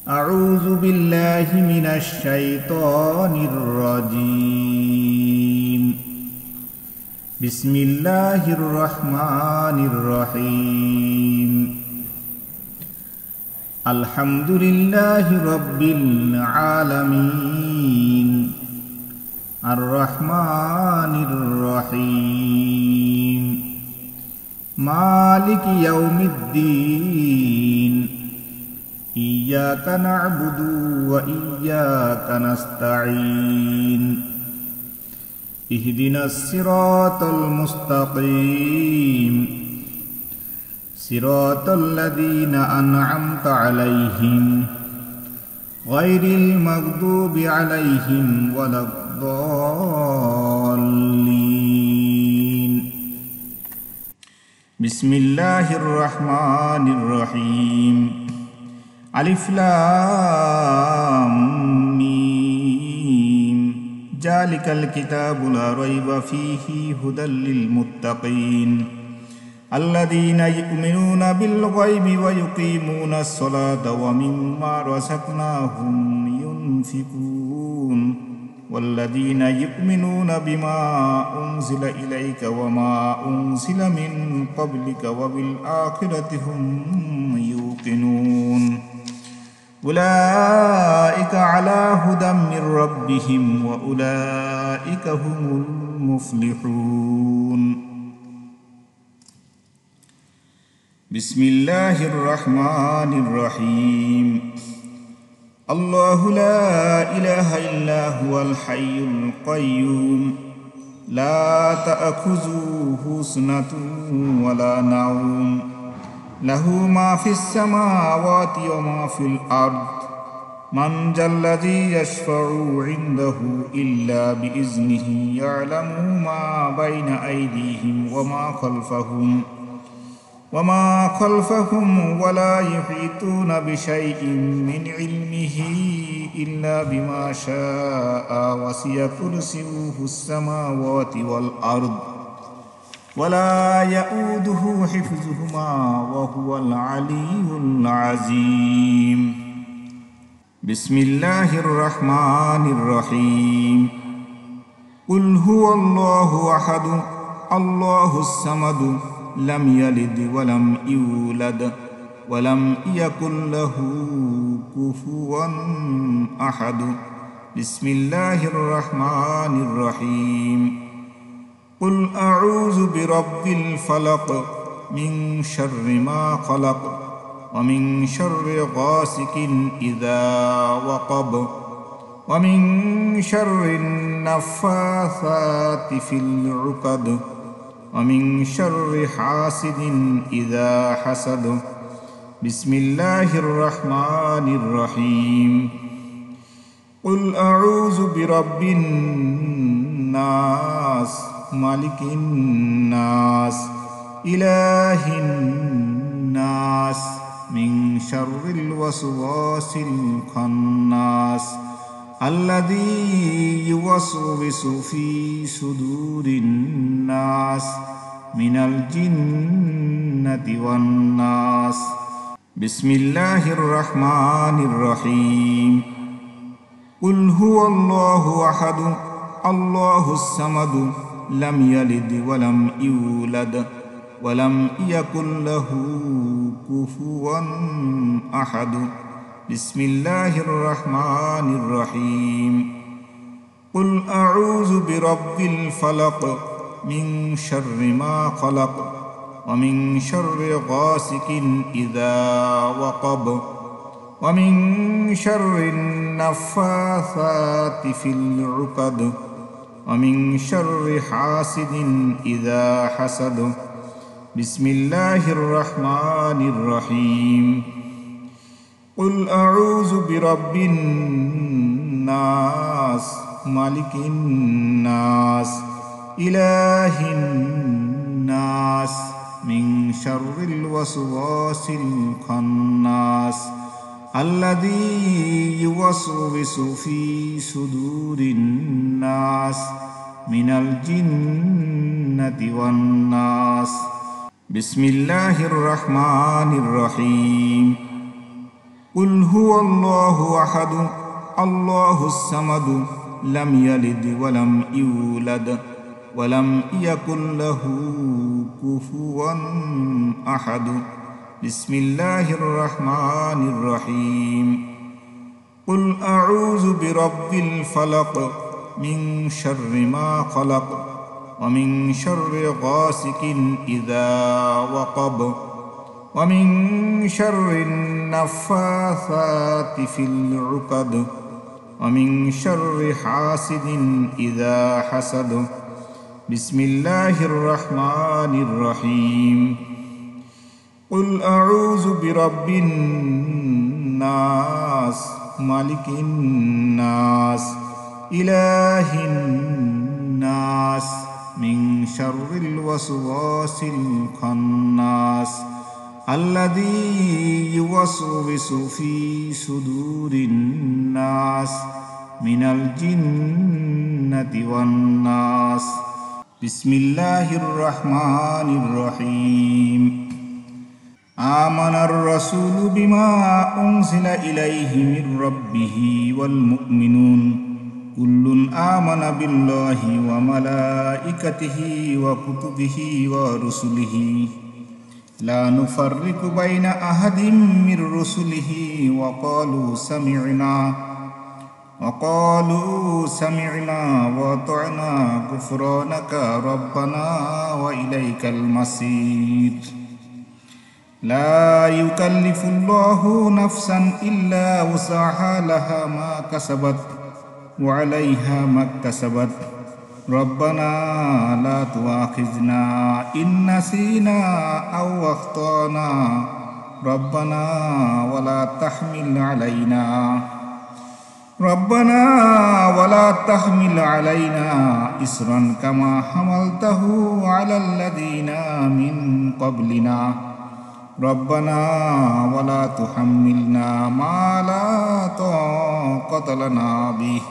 أعوذ بالله من الشيطان الرجيم. بسم الله الرحمن الرحيم. الحمد لله رب العالمين الرحمن الرحيم مالك يوم الدين إياك نعبد وإياك نستعين اهدنا الصراط المستقيم صراط الذين أنعمت عليهم غير المغضوب عليهم ولا الضالين. بسم الله الرحمن الرحيم. ألف لام ميم ذلك الكتاب لا ريب فيه هدى للمتقين الذين يؤمنون بالغيب ويقيمون الصلاة ومما رزقناهم ينفقون والذين يؤمنون بما أنزل إليك وما أنزل من قبلك وبالآخرة هم يوقنون أولئك على هدى من ربهم وأولئك هم المفلحون. بسم الله الرحمن الرحيم. الله لا إله إلا هو الحي القيوم لا تأخذه سنة ولا نوم له ما في السماوات وما في الأرض من ذا الذي يشفع عنده إلا بإذنه يعلم ما بين أيديهم وما خلفهم ولا يحيطون بشيء من علمه إلا بما شاء وسع كرسيه السماوات والأرض ولا يؤوده حفظهما وهو العلي العظيم. بسم الله الرحمن الرحيم. قل هو الله أحد الله الصمد لم يلد ولم يولد ولم يكن له كفوا أحد. بسم الله الرحمن الرحيم. قل أعوذ برب الفلق من شر ما خلق ومن شر غاسق إذا وقب ومن شر النفاثات في العقد ومن شر حاسد إذا حسد. بسم الله الرحمن الرحيم. قل أعوذ برب الناس مالك الناس إله الناس من شر الوسواس الخناس الذي يوسوس في صدور الناس من الجنة والناس. بسم الله الرحمن الرحيم. قل هو الله أحد الله الصمد لم يلد ولم يولد ولم يكن له كفوا أحد. بسم الله الرحمن الرحيم. قل أعوذ برب الفلق من شر ما خلق ومن شر غاسق إذا وقب ومن شر النفاثات في العقد ومن شر حاسد إذا حسد. بسم الله الرحمن الرحيم. قل أعوذ برب الناس مالك الناس إله الناس من شر الوسواس الخناس الذي يوسوس في صدور الناس من الجنة والناس. بسم الله الرحمن الرحيم. قل هو الله أحد الله الصمد لم يلد ولم يولد ولم يكن له كفوا أحد بسم الله الرحمن الرحيم قل أعوذ برب الفلق من شر ما خلق ومن شر غاسق إذا وقب ومن شر النفاثات في العقد ومن شر حاسد إذا حسد بسم الله الرحمن الرحيم قل أعوذ برب الناس مالك الناس إله الناس من شر الوسواس الخناس الذي يوسوس في صدور الناس من الجنة والناس بسم الله الرحمن الرحيم آمن الرسول بما أنزل إليه من ربه والمؤمنون كل آمن بالله وملائكته وكتبه ورسله لا نفرق بين أحد من رسله وقالوا سمعنا وأطعنا غفرانك ربنا وإليك المصير لا يكلف الله نفسا إلا وسعها لها ما كسبت وعليها ما اكتسبت ربنا لا تؤاخذنا إن نسينا أو أخطأنا ربنا ولا تحمل علينا إصرا كما حملته على الذين من قبلنا ربنا ولا تحملنا ما لا طاقة لنا به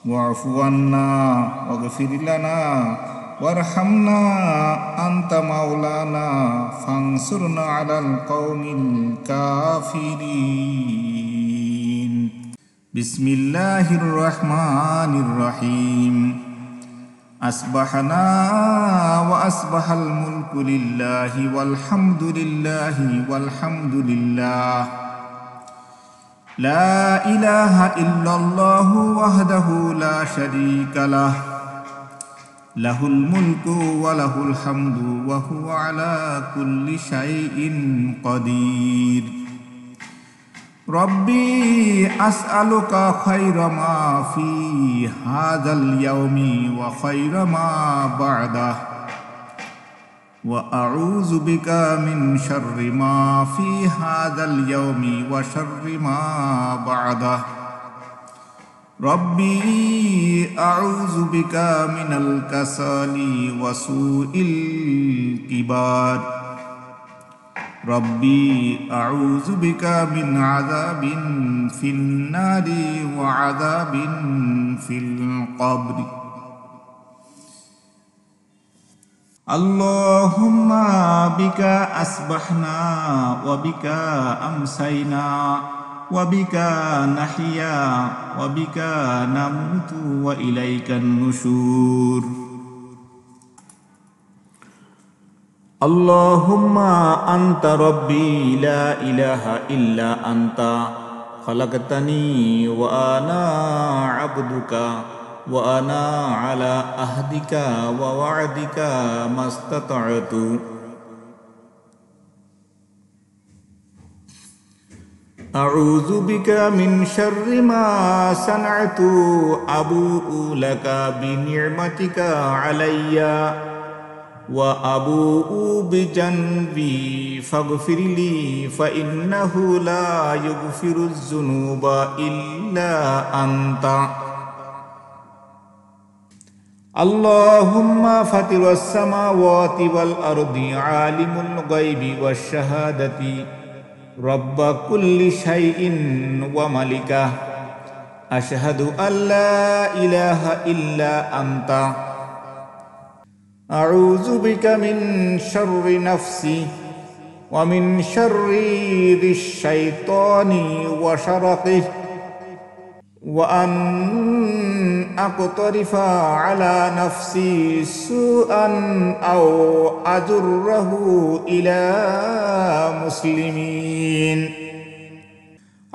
واعف عنا واغفر لنا وارحمنا أنت مولانا فانصرنا على القوم الكافرين بسم الله الرحمن الرحيم أصبحنا وأصبح الملك لله والحمد لله لا إله إلا الله وحده لا شريك له له الملك وله الحمد وهو على كل شيء قدير ربي أسألك خير ما في هذا اليوم وخير ما بعده وأعوذ بك من شر ما في هذا اليوم وشر ما بعده ربي أعوذ بك من الكسل وسوء الكبار ربي أعوذ بك من عذاب في النار وعذاب في القبر اللهم بك أصبحنا وبك أمسينا وبك نحيا وبك نموت وإليك النشور اللهم أنت ربي لا إله إلا أنت خلقتني وأنا عبدك وأنا على عهدك ووعدك ما استطعت أعوذ بك من شر ما صنعت أبوء لك بنعمتك علي وأبوء بجنبي فاغفر لي فإنه لا يغفر الذنوب إلا أنت اللهم فاطر السماوات والأرض عالم الغيب والشهادة رب كل شيء وملكه أشهد أن لا إله إلا أنت أعوذ بك من شر نفسي ومن شر ذي الشيطان وشرقه وأن أقترف على نفسي سوءا أو أجره إلى مسلمين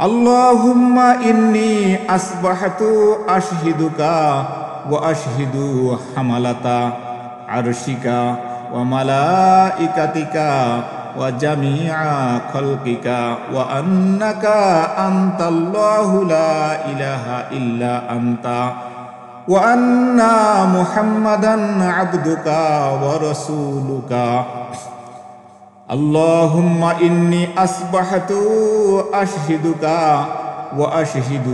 اللهم إني أصبحت أشهدك وأشهد حملة عرشك وملائكتك وجميع خلقك وأنك أنت الله لا إله إلا أنت وأن محمدا عبدك ورسولك اللهم إني أصبحت أشهدك وأشهد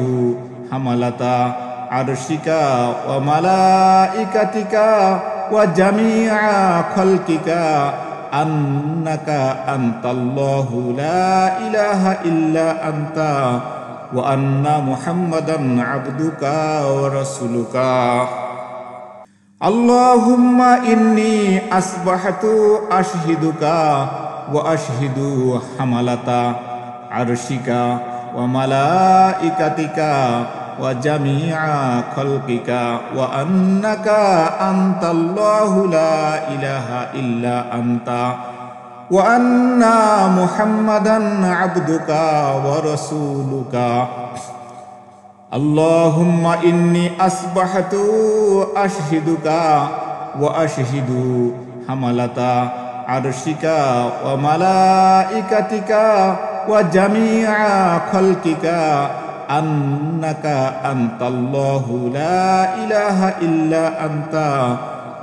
حملة عرشك وملائكتك وجميع خلقك أنك أنت الله لا إله إلا أنت وأن محمدا عبدك ورسولك اللهم إني أصبحت أشهدك وأشهد حملة عرشك وملائكتك وجميع خلقك وأنك أنت الله لا إله إلا أنت وأن محمدا عبدك ورسولك اللهم إني أصبحت أشهدك وأشهد حملة عرشك وملائكتك وجميع خلقك أنك أنت الله لا إله إلا أنت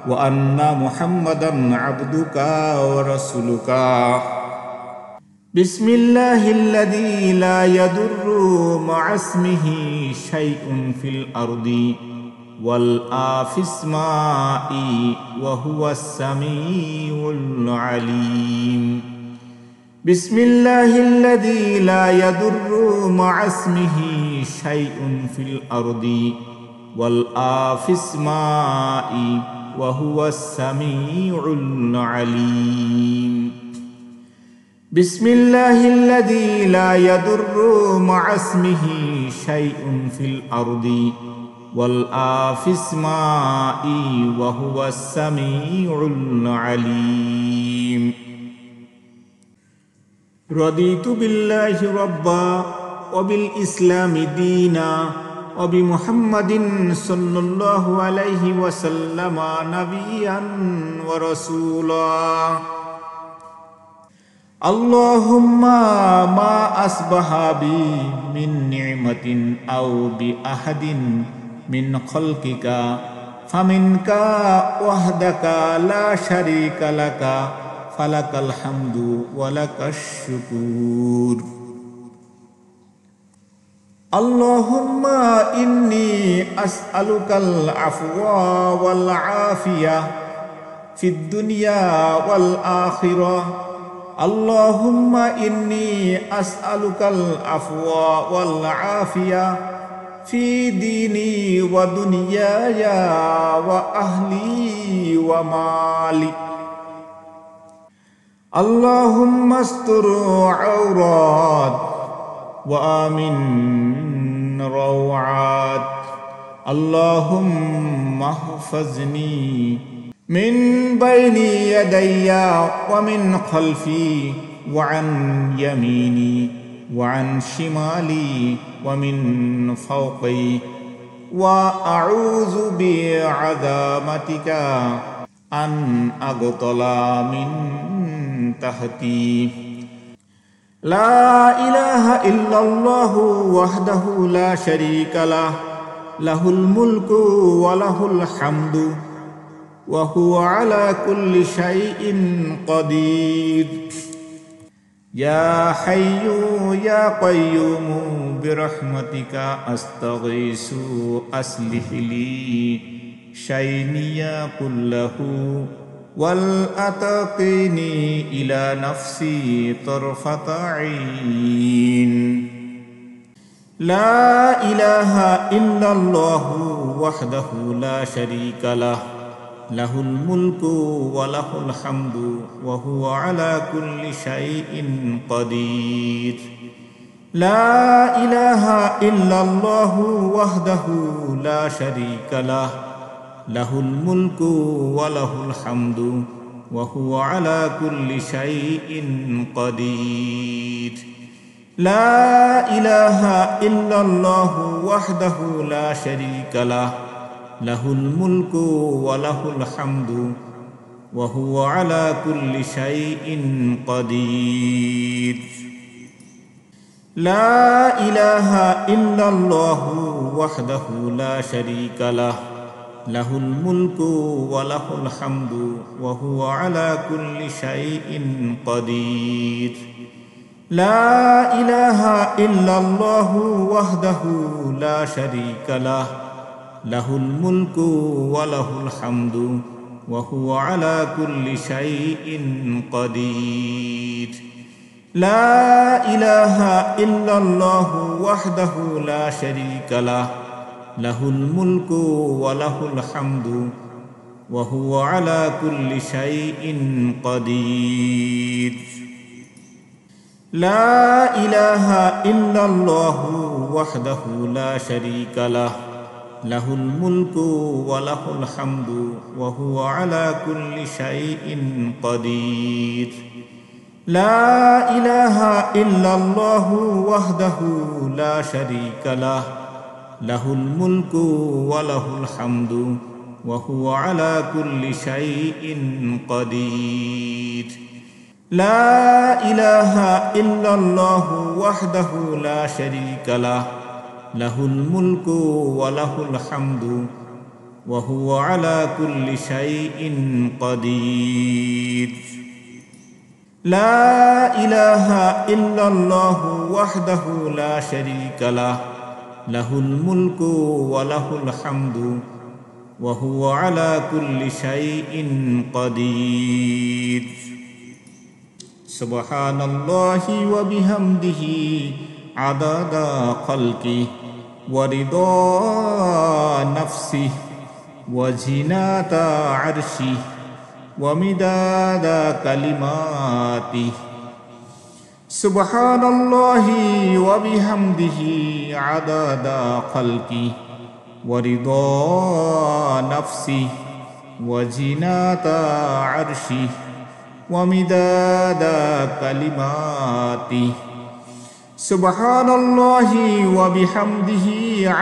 وأن محمدا عبدك ورسولك بسم الله الذي لا يضر مع اسمه شيء في الأرض ولا في السماء وهو السميع العليم بسم الله الذي لا يضر مع اسمه شيء في الأرض ولا في السماء وهو السميع العليم بسم الله الذي لا يضر مع اسمه شيء في الأرض ولا في السماء وهو السميع العليم رضيت بالله ربا وبالإسلام دينا وبمحمد صلى الله عليه وسلم نبيا ورسولا اللهم ما أصبح بي من نعمة أو بأحد من خلقك فمنك وحدك لا شريك لك فلك الحمد ولك الشكر اللهم إني أسألك العفو والعافية في الدنيا والآخرة اللهم إني أسألك العفو والعافية في ديني ودنياي وأهلي ومالي اللهم استر عورات وآمن روعات اللهم احفظني من بين يدي ومن خلفي وعن يميني وعن شمالي ومن فوقي وأعوذ بعظمتك أن أغتال من تحتي لا إله إلا الله وحده لا شريك له له الملك وله الحمد وهو على كل شيء قدير يا حي يا قيوم برحمتك أستغيث أصلح لي شيني كله والأتقني إلى نفسي طرفة عين لا إله إلا الله وحده لا شريك له লাহুল মুলকু ওয়া লাহুল হামদু ওয়া হুয়া আলা কুল্লি শাইইন কাদির। লা ইলাহা ইল্লাল্লাহু ওয়াহদাহু লা শারীকা লাহ, লাহুল মুলকু ওয়া লাহুল হামদু ওয়া হুয়া আলা কুল্লি শাইইন কাদির। লা ইলাহা ইল্লাল্লাহু ওয়াহদাহু লা শারীকা লাহ, লাহুল মুলকু ওয়া লাহুল হামদু ওয়া হুয়া আলা কুল্লি শাইইন কাদির। লা ইলাহা ইল্লাল্লাহু ওয়াহদাহু লা শারীকা লাহ, লাহুল মুলকু ওয়া লাহুল হামদু ওয়া হুয়া আলা কুল্লি শাইইন কাদির। লা ইলাহা ইল্লাল্লাহু ওয়াহদাহু লা শারীকা লাহ, লাহুল মুলকু ওয়া লাহুল হামদু ওয়া হুয়া আলা কুল্লি শাইইন কাদির। লা ইলাহা ইল্লাল্লাহু ওয়াহদাহু লা শারীকা লাহ, লাহুল মুলকু ওয়া লাহুল হামদু ওয়া হুয়া আলা কুল্লি শাইইন কাদির। লা ইলাহা ইল্লাল্লাহু ওয়াহদাহু লা শারীকা লাহ, লাহুল মুলকু ওয়া লাহুল হামদু ওয়া হুয়া আলা কুল্লি শাইইন কাদির। লা ইলাহা ইল্লাল্লাহু ওয়াহদাহু লা শারীকা লাহ, লাহুল মুলকু ওয়া লাহুল হামদু ওয়া হুয়া আলা কুল্লি শাইইন কাদির। লা ইলাহা ইল্লাল্লাহু ওয়াহদাহু লা শারীকা লাহ, লাহুল মুলকু ওয়া লাহুল হামদু ওয়া হুয়া আলা কুল্লি শাইইন কাদির। লা ইলাহা ইল্লাল্লাহু ওয়াহদাহু লা শারীকা লাহ, লাহুল মুলকু ওয়া লাহুল হামদু ওয়া হুয়া আলা কুল্লি শাইইন কাদির। সুবহানাল্লাহি ওয়া বিহামদিহি আদাদা খালকি ওয়া রিদা নাফসিহি ওয়া জিনাতা আরশিহি ওয়া মিদাদা কালিমাতিহি। সুবহানাল্লাহি ওয়া বিহামদিহি আদাদা খালকি ওয়া রিদা নাফসিহি ওয়া জিনাতা আরশিহি ওয়া মিদাদা কালিমাতিহি। সুবহানাল্লাহি ওয়া বিহামদিহি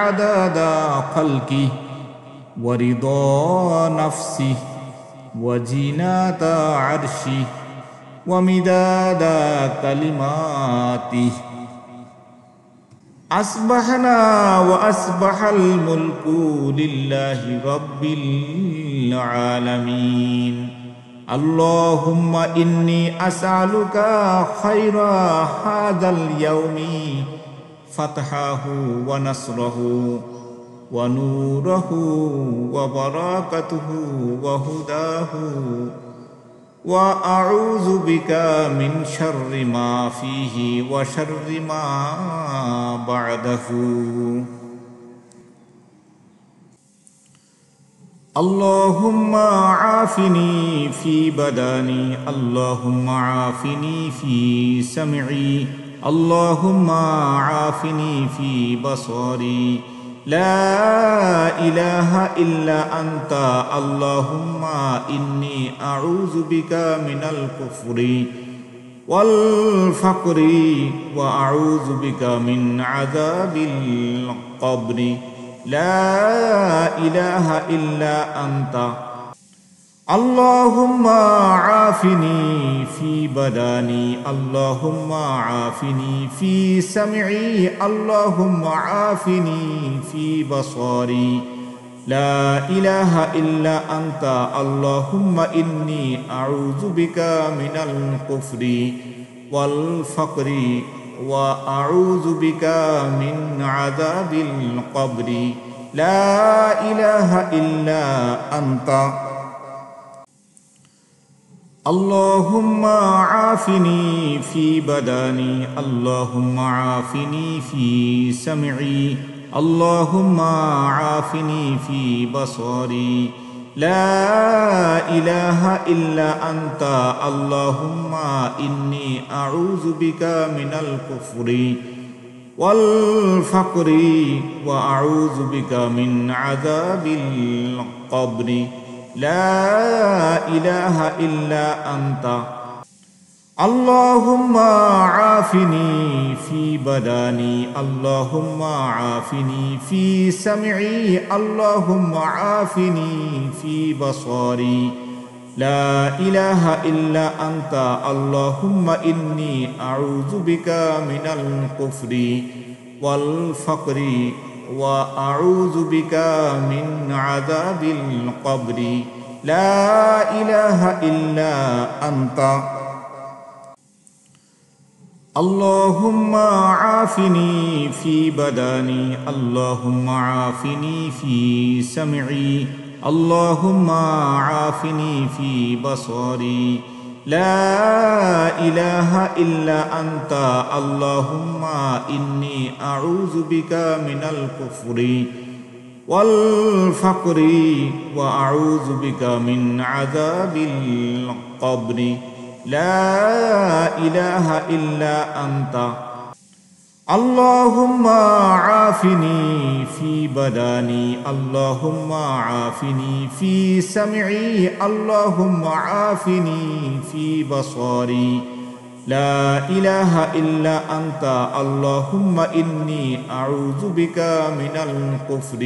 আদাদা খালকি ওয়া রিদা নাফসিহি ওয়া জিনাতা আরশিহি ওয়া মিদাদা কালিমাতিহি। আসবাহনা ওয়া আসবাহাল মুলকু লিল্লাহি রাব্বিল আলামিন। আল্লাহুম্মা ইন্নী আসআলুকা খায়রা হাযাল ইয়াউমি ফাতহাহু ওয়া নাসরাহু ওয়া নূরাহু ওয়া বারাকাতুহু ওয়া হুদাহু ওয়া আউযু বিকা মিন শাররি মা ফীহি ওয়া শাররি মা বা'দাহু। আল্লাহুম্মা আফিনি ফি বাদানি, আল্লাহুম্মা আফিনি ফি সামঈ, আল্লাহুম্মা আফিনি ফি বাসারি। লা ইলাহা ইল্লা আনতা আল্লাহুম্মা ইন্নী আউযু বিকা মিনাল কুফরি ওয়াল ফাকরি ওয়া আউযু বিকা মিন আযাবিল কবরি। লা ইলাহা ইল্লা আনতা আল্লাহুম্মা আফিনি ফি বাদানি, আল্লাহুম্মা আফিনি ফি সামঈ, আল্লাহুম্মা আফিনি ফি বাসারি। লা ইলাহা ইল্লা আনতা আল্লাহুম্মা ইন্নী আউযু বিকা মিনাল কুফরি ওয়াল ফাকরি ওয়া আউযু বিকা মিন আযাবিল কবরি। লা ইলাহা ইল্লা আনতা আল্লাহুম্মা আফিনি ফি বাদানি, আল্লাহুম্মা আফিনি ফি সামঈ, আল্লাহুম্মা আফিনি ফি বাসারি। لا إله إلا أنت اللهم إني أعوذ بك من الكفر والفقر وأعوذ بك من عذاب القبر لا إله إلا أنت اللهم عافني في بدني اللهم عافني في سمعي اللهم عافني في بصري لا إله إلا أنت اللهم إني أعوذ بك من الكفر والفقر وأعوذ بك من عذاب القبر لا إله إلا أنت اللهم عافني في بدني اللهم عافني في سمعي اللهم عافني في بصري لا إله إلا أنت اللهم إني أعوذ بك من الكفر والفقر وأعوذ بك من عذاب القبر لا إله إلا أنت اللهم عافني في بدني اللهم عافني في سمعي اللهم عافني في بصري لا إله إلا أنت اللهم إني أعوذ بك من الكفر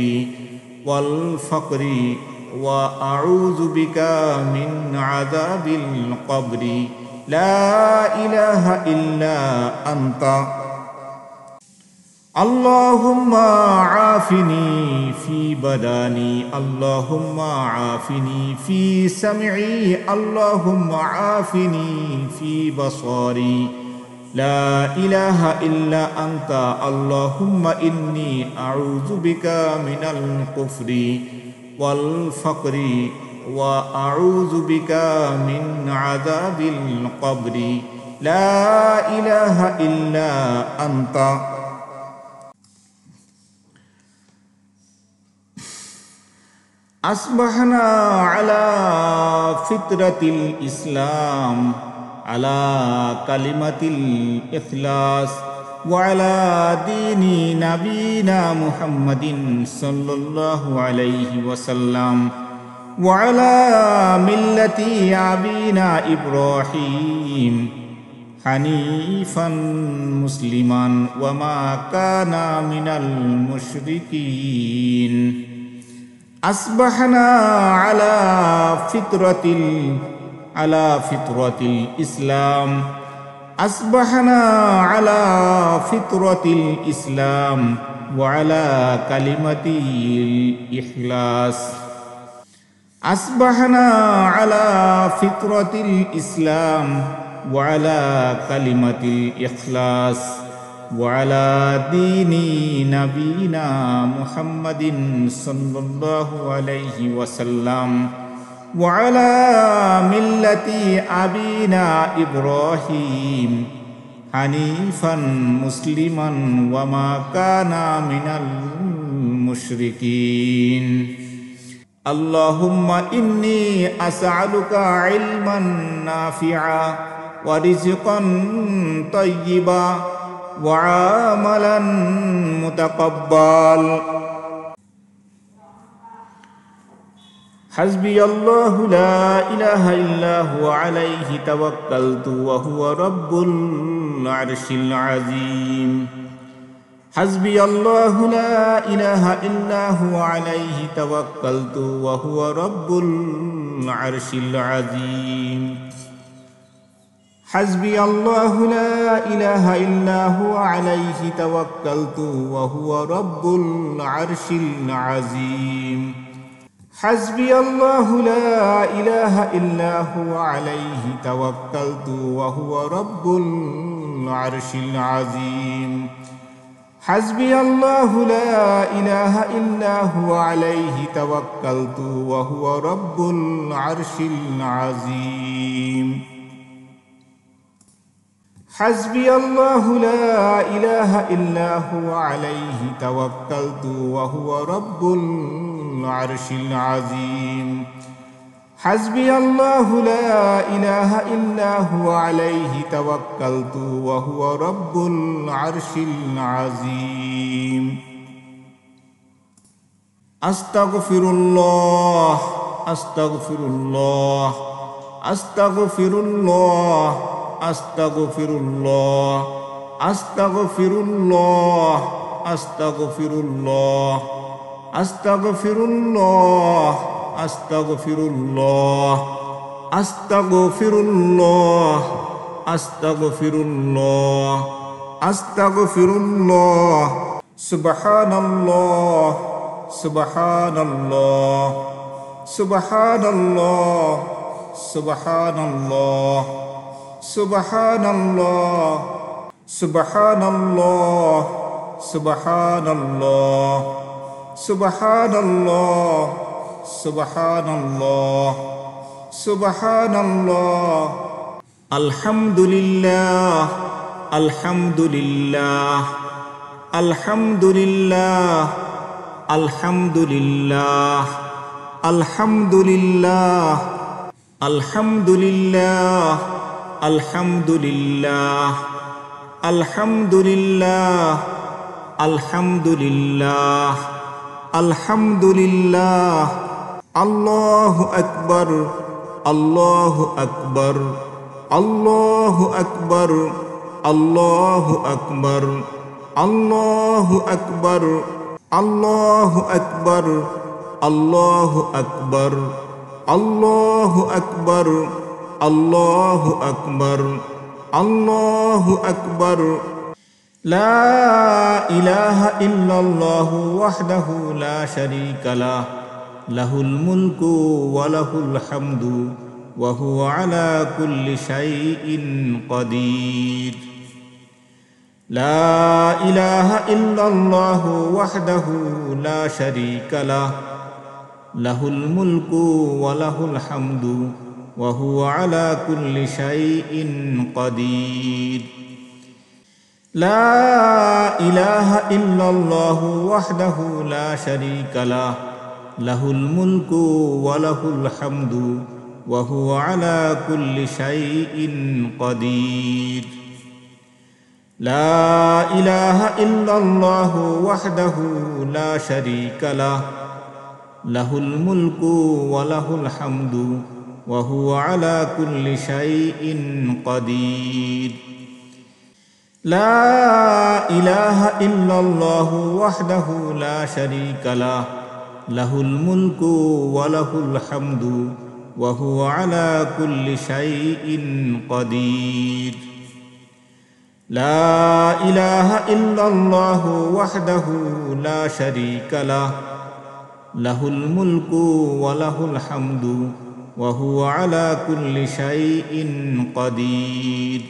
والفقر وأعوذ بك من عذاب القبر لا إله إلا أنت اللهم عافني في بدني اللهم عافني في سمعي اللهم عافني في بصري لا إله إلا أنت اللهم إني أعوذ بك من الكفر والفقر وأعوذ بك من عذاب القبر لا إله إلا أنت أصبحنا على فطرة الإسلام على كلمة الإخلاص وعلى دين نبينا محمد صلى الله عليه وسلم وعلى ملة أبينا إبراهيم حنيفا مسلما وما كان من المشركين أصبحنا على فطرة الإسلام أصبحنا على فطرة الإسلام وعلى كلمة الإخلاص أصبحنا على فطرة الإسلام وعلى كلمة الإخلاص وعلى دين نبينا محمد صلى الله عليه وسلم وعلى ملة أبينا إبراهيم حنيفا مسلما وما كان من المشركين اللهم إني أسألك علما نافعا ورزقا طيبا وعملا متقبل حسبي الله لا إله إلا هو عليه توكلت وهو رب العرش العظيم حسبي الله لا إله إلا هو عليه توكلت وهو رب العرش العظيم حسبي الله لا إله إلا هو عليه توكلت وهو رب العرش العظيم حسبي الله لا إله إلا هو عليه توكلت وهو رب العرش العظيم حسبي الله لا إله إلا هو عليه توكلت وهو رب العرش العظيم حسبي الله لا إله إلا هو عليه توكلت وهو رب العرش العظيم حسبي الله لا إله إلا هو عليه توكلت وهو رب العرش العظيم أستغفر الله أستغفر الله أستغفر الله أستغفر الله أستغفر الله أستغفر الله أستغفر الله أستغفر الله أستغفر الله أستغفر الله أستغفر الله سبحان الله سبحان الله سبحان الله سبحان الله سبحان الله سبحان الله سبحان الله سبحان الله سبحان الله سبحان الله الحمد لله الحمد لله الحمد لله الحمد لله الحمد لله الحمد لله الحمد لله الحمد لله الحمد لله الحمد لله الله أكبر الله أكبر الله أكبر الله أكبر الله أكبر الله أكبر الله أكبر الله أكبر الله أكبر الله أكبر لا إله إلا الله وحده لا شريك له له الملك وله الحمد وهو على كل شيء قدير لا إله إلا الله وحده لا شريك له له الملك وله الحمد وهو على كل شيء قدير لا إله إلا الله وحده لا شريك له له الملك وله الحمد وهو على كل شيء قدير لا إله إلا الله وحده لا شريك له له الملك وله الحمد وهو على كل شيء قدير لا إله إلا الله وحده لا شريك له له الملك وله الحمد وهو على كل شيء قدير لا إله إلا الله وحده لا شريك له له الملك وله الحمد وهو على كل شيء قدير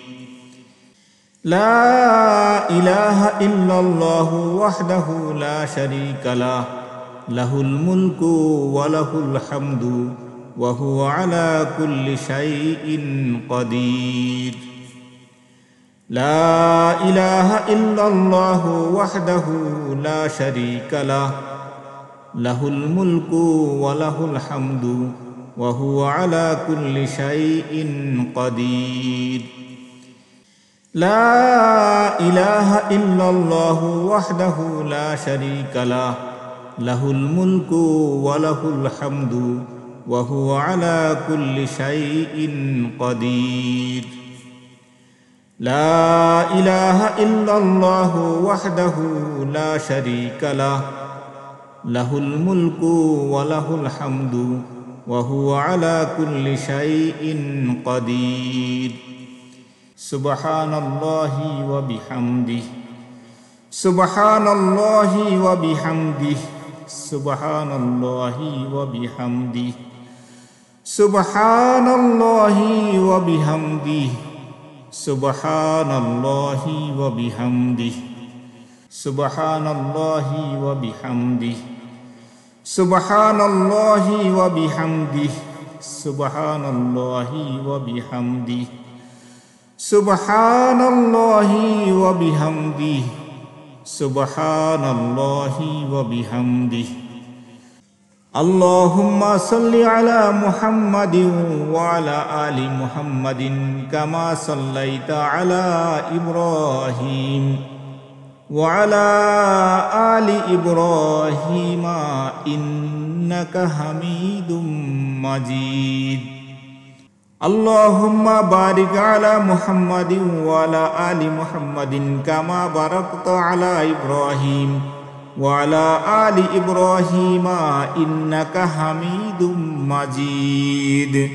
لا إله إلا الله وحده لا شريك له له الملك وله الحمد وهو على كل شيء قدير لا إله إلا الله وحده لا شريك له له الملك وله الحمد وهو على كل شيء قدير لا إله إلا الله وحده لا شريك له له الملك وله الحمد وهو على كل شيء قدير لا إله إلا الله وحده لا شريك له له الملك وله الحمد وهو على كل شيء قدير سبحان الله وبحمده سبحان الله وبحمده سبحان الله وبحمده سبحان الله وبحمده سبحان الله وبحمده سبحان الله وبحمده سبحان الله وبحمده سبحان الله وبحمده سبحان الله وبحمده سبحان الله وبحمده اللهم صل على محمد وعلى آل محمد كما صليت على إبراهيم وعلى آل إبراهيم إنك حميد مجيد اللهم بارك على محمد وعلى آل محمد كما باركت على إبراهيم وعلى آل إبراهيم إنك حميد مجيد